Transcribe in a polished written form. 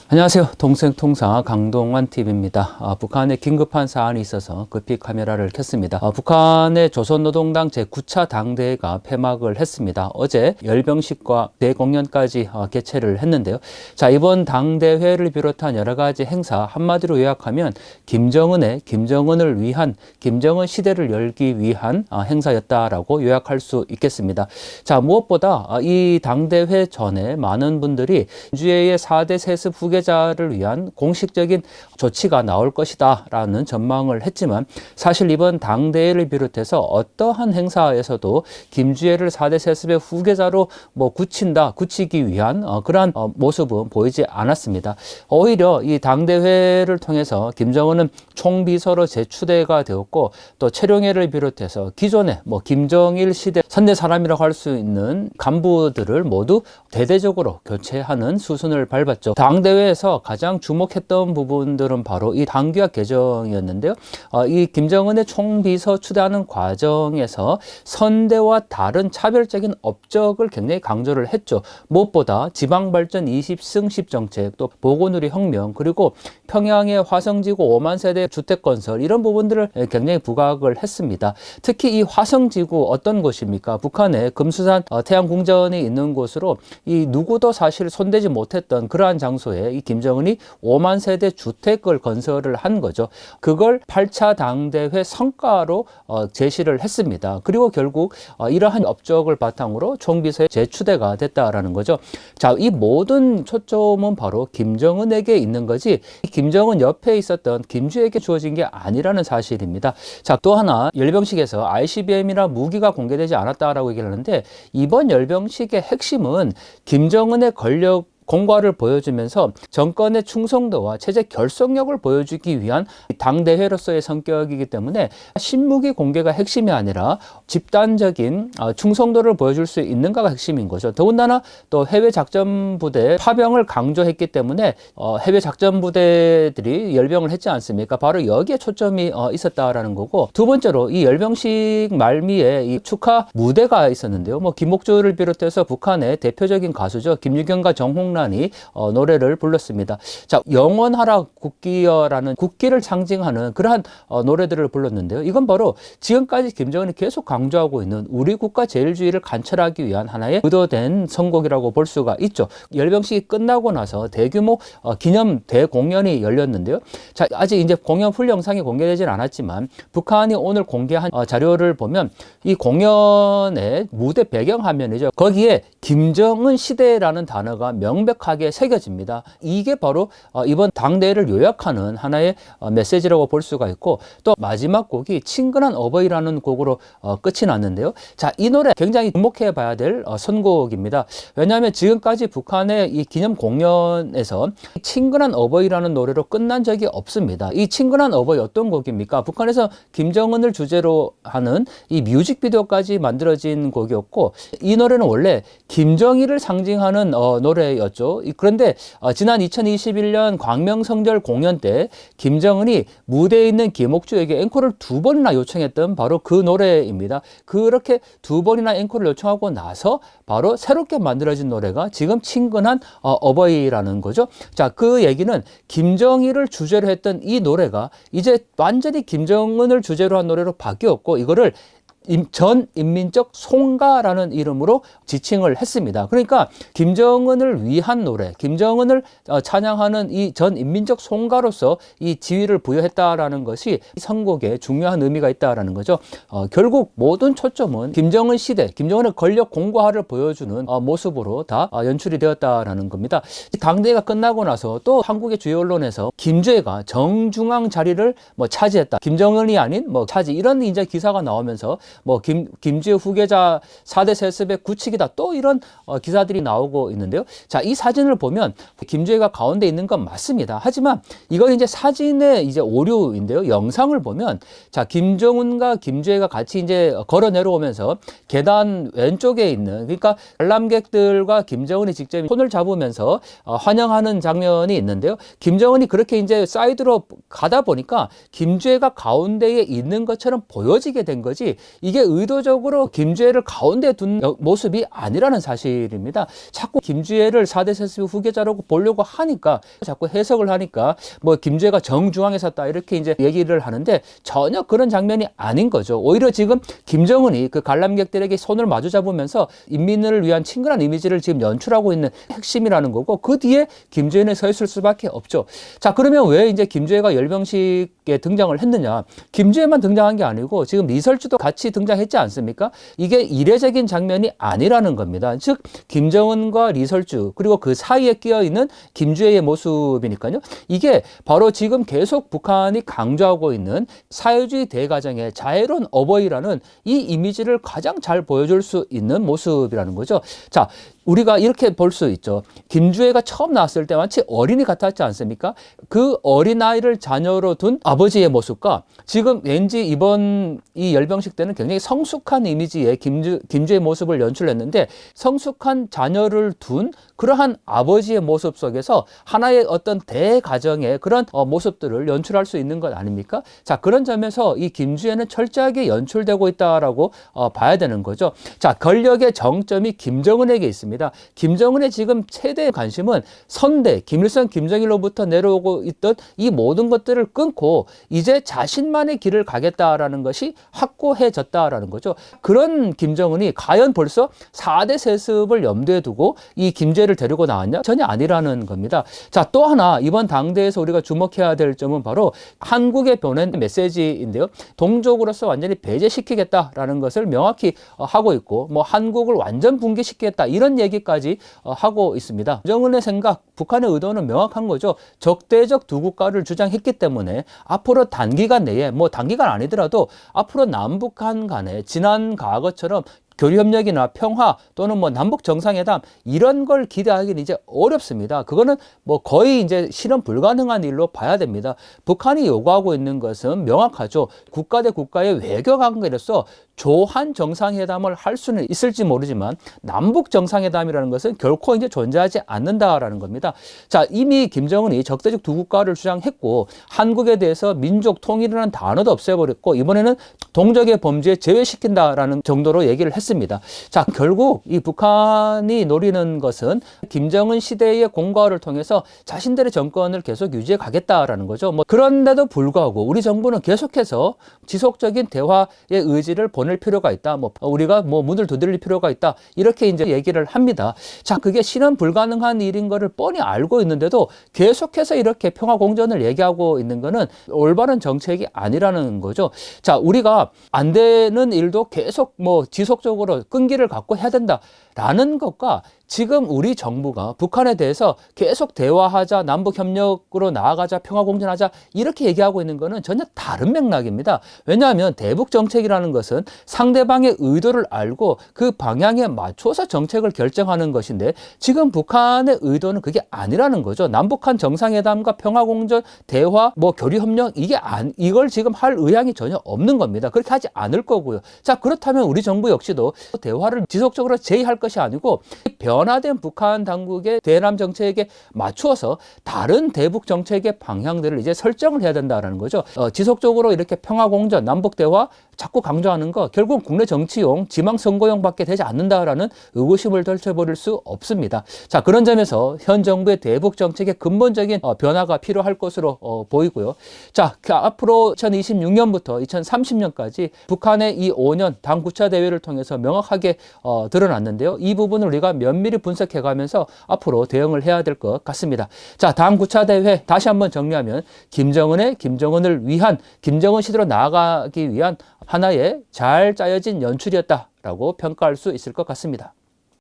안녕하세요. 동생통사 강동환TV입니다. 북한에 긴급한 사안이 있어서 급히 카메라를 켰습니다. 북한의 조선노동당 제9차 당대회가 폐막을 했습니다. 어제 열병식과 대공연까지 개최를 했는데요. 자, 이번 당대회를 비롯한 여러 가지 행사 한마디로 요약하면 김정은을 위한, 김정은 시대를 열기 위한 행사였다라고 요약할 수 있겠습니다. 자, 무엇보다 이 당대회 전에 많은 분들이 김주애의 4대 세습 후계자를 위한 공식적인 조치가 나올 것이다 라는 전망을 했지만, 사실 이번 당대회를 비롯해서 어떠한 행사에서도 김주애를 4대 세습의 후계자로 굳히기 위한 그러한 모습은 보이지 않았습니다. 오히려 이 당대회를 통해서 김정은은 총비서로 재추대가 되었고, 또 최룡해를 비롯해서 기존의 김정일 시대 선대 사람이라고 할 수 있는 간부들을 모두 대대적으로 교체하는 수순을 밟았죠. 당대회에서 가장 주목했던 부분들은 바로 이 당규약 개정이었는데요. 이 김정은의 총비서 추대하는 과정에서 선대와 다른 차별적인 업적을 굉장히 강조를 했죠. 무엇보다 지방발전 20승10 정책, 또 보고누리 혁명, 그리고 평양의 화성지구 5만 세대 주택 건설, 이런 부분들을 굉장히 부각을 했습니다. 특히 이 화성지구 어떤 곳입니까? 북한의 금수산 태양궁전이 있는 곳으로 이 누구도 사실 손대지 못했던 그러한 장소에 이 김정은이 5만 세대 주택을 건설을 한 거죠. 그걸 8차 당대회 성과로 제시를 했습니다. 그리고 결국 이러한 업적을 바탕으로 총비서에 재추대가 됐다라는 거죠. 자, 이 모든 초점은 바로 김정은에게 있는 거지 김정은 옆에 있었던 김주애에게 주어진 게 아니라는 사실입니다. 자, 또 하나, 열병식에서 ICBM이나 무기가 공개되지 않았다라고 얘기를 하는데, 이번 열병식의 핵심은 김정은의 권력 공과를 보여주면서 정권의 충성도와 체제 결속력을 보여주기 위한 당대회로서의 성격이기 때문에 신무기 공개가 핵심이 아니라 집단적인 충성도를 보여줄 수 있는가가 핵심인 거죠. 더군다나 또 해외 작전 부대 파병을 강조했기 때문에 해외 작전 부대들이 열병을 했지 않습니까? 바로 여기에 초점이 있었다라는 거고, 두 번째로 이 열병식 말미에 이 축하 무대가 있었는데요. 김옥주를 비롯해서 북한의 대표적인 가수죠. 김유경과 정홍란이 노래를 불렀습니다. 자, 영원하라 국기여라는 국기를 상징하는 그러한 노래들을 불렀는데요. 이건 바로 지금까지 김정은이 계속 강조하고 있는 우리 국가 제일주의를 관철하기 위한 하나의 의도된 선곡이라고 볼 수가 있죠. 열병식이 끝나고 나서 대규모 기념 대공연이 열렸는데요. 자, 아직 이제 공연 풀 영상이 공개되진 않았지만 북한이 오늘 공개한 자료를 보면 이 공연의 무대 배경화면이죠. 거기에 김정은 시대라는 단어가 명백하게 새겨집니다. 이게 바로 이번 당대회를 요약하는 하나의 메시지라고 볼 수가 있고, 또 마지막 곡이 친근한 어버이라는 곡으로 끝이 났는데요. 자, 이 노래 굉장히 주목해 봐야 될 선곡입니다. 왜냐하면 지금까지 북한의 이 기념 공연에서 친근한 어버이라는 노래로 끝난 적이 없습니다. 이 친근한 어버이 어떤 곡입니까? 북한에서 김정은을 주제로 하는 이 뮤직비디오까지 만들어진 곡이었고, 이 노래는 원래 김정일을 상징하는 노래였죠. 그런데 지난 2021년 광명성절 공연 때 김정은이 무대에 있는 김옥주에게 앵콜을 2번이나 요청했던 바로 그 노래입니다. 그렇게 2번이나 앵콜을 요청하고 나서 바로 새롭게 만들어진 노래가 지금 친근한 어버이라는 거죠. 자, 그 얘기는 김정일을 주제로 했던 이 노래가 이제 완전히 김정은을 주제로 한 노래로 바뀌었고, 이거를 전 인민적 송가라는 이름으로 지칭을 했습니다. 그러니까 김정은을 위한 노래, 김정은을 찬양하는 이 전 인민적 송가로서 이 지위를 부여했다라는 것이 선곡에 중요한 의미가 있다라는 거죠. 결국 모든 초점은 김정은 시대, 김정은의 권력 공고화를 보여주는 모습으로 다 연출이 되었다라는 겁니다. 당대회가 끝나고 나서 또 한국의 주요 언론에서 김주애가 정중앙 자리를 차지했다, 김정은이 아닌 차지, 이런 이제 기사가 나오면서 김주애 후계자 4대 세습의 구칙이다, 또 이런 기사들이 나오고 있는데요. 자, 이 사진을 보면 김주애가 가운데 있는 건 맞습니다. 하지만 이건 이제 사진의 이제 오류인데요. 영상을 보면, 자, 김정은과 김주애가 같이 이제 걸어 내려오면서 계단 왼쪽에 있는, 그러니까 관람객들과 김정은이 직접 손을 잡으면서 환영하는 장면이 있는데요. 김정은이 그렇게 이제 사이드로 가다 보니까 김주애가 가운데에 있는 것처럼 보여지게 된 거지, 이게 의도적으로 김주애를 가운데 둔 모습이 아니라는 사실입니다. 자꾸 김주애를 4대 세습 후계자라고 보려고 하니까, 자꾸 해석을 하니까 뭐 김주애가 정중앙에 섰다 이렇게 이제 얘기를 하는데 전혀 그런 장면이 아닌 거죠. 오히려 지금 김정은이 그 관람객들에게 손을 마주 잡으면서 인민을 위한 친근한 이미지를 지금 연출하고 있는 핵심이라는 거고, 그 뒤에 김주애는 서 있을 수밖에 없죠. 자, 그러면 왜 이제 김주애가 열병식에 등장을 했느냐? 김주애만 등장한 게 아니고 지금 리설주도 같이 등장했지 않습니까? 이게 이례적인 장면이 아니라는 겁니다. 즉 김정은과 리설주 그리고 그 사이에 끼어 있는 김주애의 모습이니까요. 이게 바로 지금 계속 북한이 강조하고 있는 사회주의 대가정의 자애로운 어버이라는 이 이미지를 가장 잘 보여줄 수 있는 모습이라는 거죠. 자, 우리가 이렇게 볼 수 있죠. 김주애가 처음 나왔을 때 마치 어린이 같았지 않습니까? 그 어린아이를 자녀로 둔 아버지의 모습과 지금 왠지 이번 이 열병식 때는 굉장히 성숙한 이미지의 김주애 모습을 연출했는데, 성숙한 자녀를 둔 그러한 아버지의 모습 속에서 하나의 어떤 대가정의 그런 모습들을 연출할 수 있는 것 아닙니까? 자, 그런 점에서 이 김주애는 철저하게 연출되고 있다라고 봐야 되는 거죠. 자, 권력의 정점이 김정은에게 있습니다. 김정은의 지금 최대 관심은 선대, 김일성, 김정일로부터 내려오고 있던 이 모든 것들을 끊고 이제 자신만의 길을 가겠다라는 것이 확고해졌다라는 거죠. 그런 김정은이 과연 벌써 4대 세습을 염두에 두고 이 김주애를 데리고 나왔냐? 전혀 아니라는 겁니다. 자, 또 하나 이번 당대에서 우리가 주목해야 될 점은 바로 한국에 보낸 메시지인데요. 동족으로서 완전히 배제시키겠다라는 것을 명확히 하고 있고, 뭐 한국을 완전 붕괴시키겠다 이런 얘기까지 하고 있습니다. 김정은의 생각, 북한의 의도는 명확한 거죠. 적대적 두 국가를 주장했기 때문에 앞으로 단기간 내에, 뭐 단기간 아니더라도 앞으로 남북한 간에 지난 과거처럼 교류협력이나 평화 또는 뭐 남북 정상회담 이런 걸 기대하기는 이제 어렵습니다. 그거는 뭐 거의 이제 실현 불가능한 일로 봐야 됩니다. 북한이 요구하고 있는 것은 명확하죠. 국가 대 국가의 외교 관계로서 조한 정상회담을 할 수는 있을지 모르지만 남북 정상회담이라는 것은 결코 이제 존재하지 않는다라는 겁니다. 자, 이미 김정은이 적대적 두 국가를 주장했고 한국에 대해서 민족 통일이라는 단어도 없애버렸고 이번에는 동족의 범죄에 제외시킨다라는 정도로 얘기를 했습니다. 자, 결국 이 북한이 노리는 것은 김정은 시대의 공과를 통해서 자신들의 정권을 계속 유지해 가겠다라는 거죠. 뭐 그런데도 불구하고 우리 정부는 계속해서 지속적인 대화의 의지를 보낼 필요가 있다. 뭐 우리가 뭐 문을 두드릴 필요가 있다. 이렇게 이제 얘기를 합니다. 자, 그게 실현 불가능한 일인 거를 뻔히 알고 있는데도 계속해서 이렇게 평화 공존을 얘기하고 있는 거는 올바른 정책이 아니라는 거죠. 자, 우리가 안 되는 일도 계속 뭐 지속적으로 끈기를 갖고 해야 된다라는 것과 지금 우리 정부가 북한에 대해서 계속 대화하자, 남북협력으로 나아가자, 평화공존하자 이렇게 얘기하고 있는 것은 전혀 다른 맥락입니다. 왜냐하면 대북정책이라는 것은 상대방의 의도를 알고 그 방향에 맞춰서 정책을 결정하는 것인데 지금 북한의 의도는 그게 아니라는 거죠. 남북한 정상회담과 평화공존, 대화, 뭐 교류협력 이걸 지금 할 의향이 전혀 없는 겁니다. 그렇게 하지 않을 거고요. 자, 그렇다면 우리 정부 역시도 대화를 지속적으로 제의할 것이 아니고 변화된 북한 당국의 대남 정책에 맞추어서 다른 대북 정책의 방향들을 이제 설정을 해야 된다는 거죠. 지속적으로 이렇게 평화공존, 남북대화 자꾸 강조하는 거 결국 국내 정치용, 지망선거용밖에 되지 않는다라는 의구심을 덜쳐버릴 수 없습니다. 자, 그런 점에서 현 정부의 대북 정책의 근본적인 변화가 필요할 것으로 보이고요. 자, 앞으로 2026년부터 2030년까지 북한의 이 5년 당 구차 대회를 통해서 명확하게 드러났는데요. 이 부분을 우리가 면밀히 분석해 가면서 앞으로 대응을 해야 될 것 같습니다. 자, 당 구차 대회 다시 한번 정리하면 김정은을 위한, 김정은 시대로 나아가기 위한 하나의 잘 짜여진 연출이었다라고 평가할 수 있을 것 같습니다.